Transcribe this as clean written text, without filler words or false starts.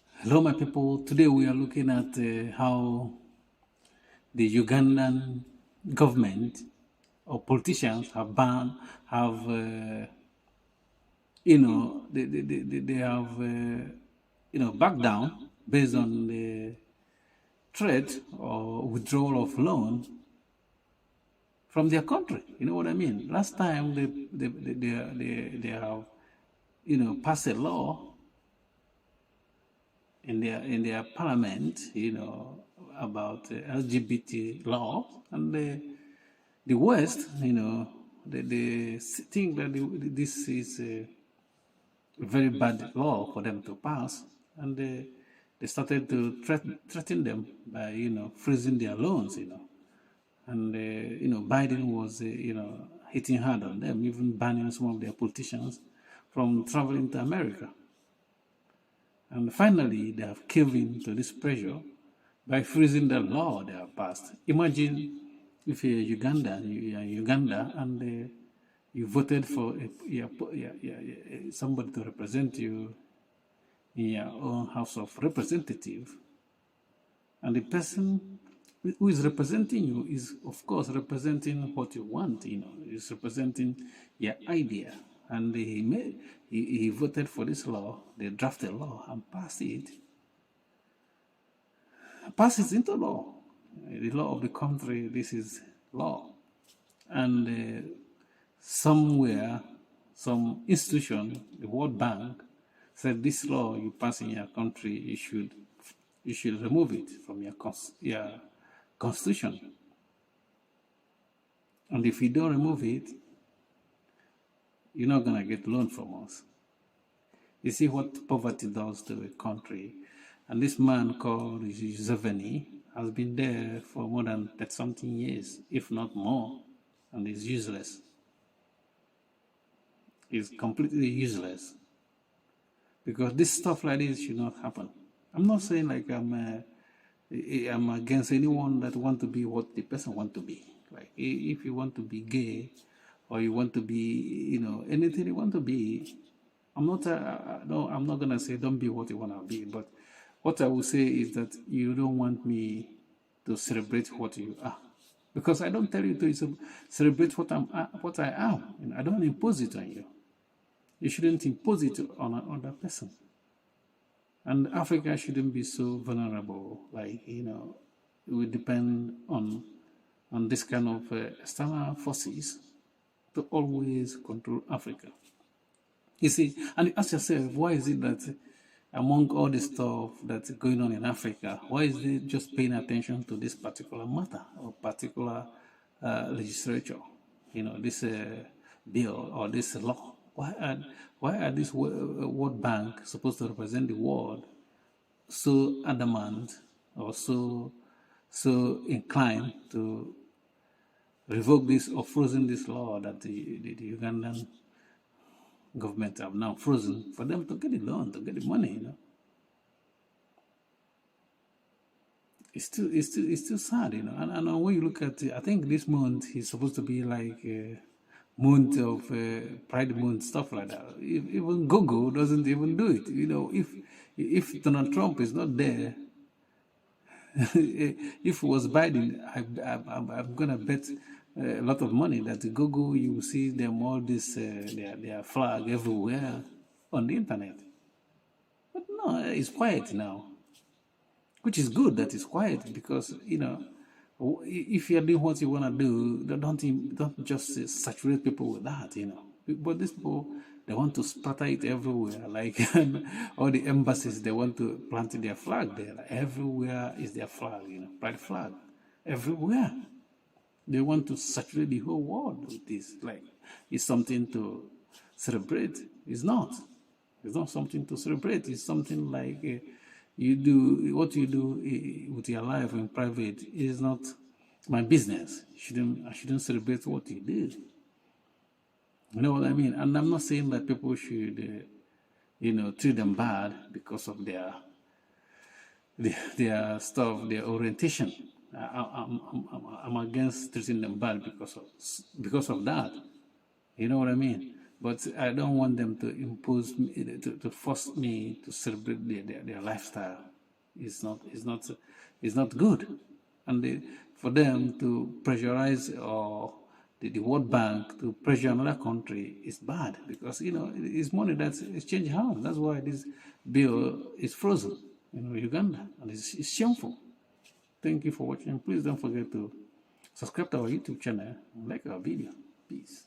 Hello, my people. Today we are looking at how the Ugandan government or politicians have banned, have, they have, backed down based on the threat or withdrawal of loan from their country. You know what I mean? Last time they have, passed a law in their parliament, about LGBT law, and the West, they think that this is a very bad law for them to pass, and they started to threaten them by freezing their loans, and Biden was hitting hard on them, even banning some of their politicians from traveling to America. And finally, they have caved in to this pressure by freezing the law they have passed. Imagine if you're you're in Uganda, and you voted for somebody to represent you in your own House of Representatives, and the person who is representing you is, of course, representing what you want, is representing your idea. And he voted for this law, they drafted a law and passed it into law. The law of the country, this is law. And somewhere, some institution, the World Bank, said this law you pass in your country, you should remove it from your constitution. And if you don't remove it, you're not going to get loan from us. You see what poverty does to a country. And this man called Museveni has been there for more than 30-something years, if not more, and is useless. He's completely useless. Because this stuff like this should not happen. I'm not saying like I'm against anyone that want to be what the person want to be. Like if you want to be gay, or you want to be, anything you want to be, I'm not gonna say don't be what you wanna be. But what I will say is that you don't want me to celebrate what you are, because I don't tell you to celebrate what I am. I don't impose it on you. You shouldn't impose it on another person. And Africa shouldn't be so vulnerable. Like it will depend on this kind of external forces to always control Africa. You see, and you ask yourself, why is it that among all the stuff that's going on in Africa, why is it just paying attention to this particular matter or particular legislature? This bill or this law. Why are this World Bank supposed to represent the world so adamant or so inclined to revoke this or frozen this law that the Ugandan government have now frozen for them to get the loan, to get the money, It's still sad, And when you look at it, I think this month is supposed to be like a month of Pride Month, stuff like that. Even Google doesn't even do it. If Donald Trump is not there, if it was Biden, I'm gonna bet a lot of money that Google, you will see them all this their flag everywhere on the internet. But no, it's quiet now, which is good that it's quiet, because if you're doing what you wanna do, don't just saturate people with that, But these people, they want to splatter it everywhere, like all the embassies, they want to plant their flag there. Like, everywhere is their flag, pride flag, everywhere. They want to saturate the whole world with this. Like, it's something to celebrate. It's not. It's not something to celebrate. It's something like you do what you do with your life in private is not my business. I shouldn't celebrate what you do. You know what I mean? And I'm not saying that people should, treat them bad because of their stuff, their orientation. I'm against treating them bad because of that. You know what I mean? But I don't want them to impose me, to force me to celebrate their lifestyle. It's not good. And for them to pressurize or the World Bank to pressure another country is bad, because it's money that's exchange hands. That's why this bill is frozen in Uganda, and it's shameful. Thank you for watching. Please don't forget to subscribe to our YouTube channel and like our video. Peace.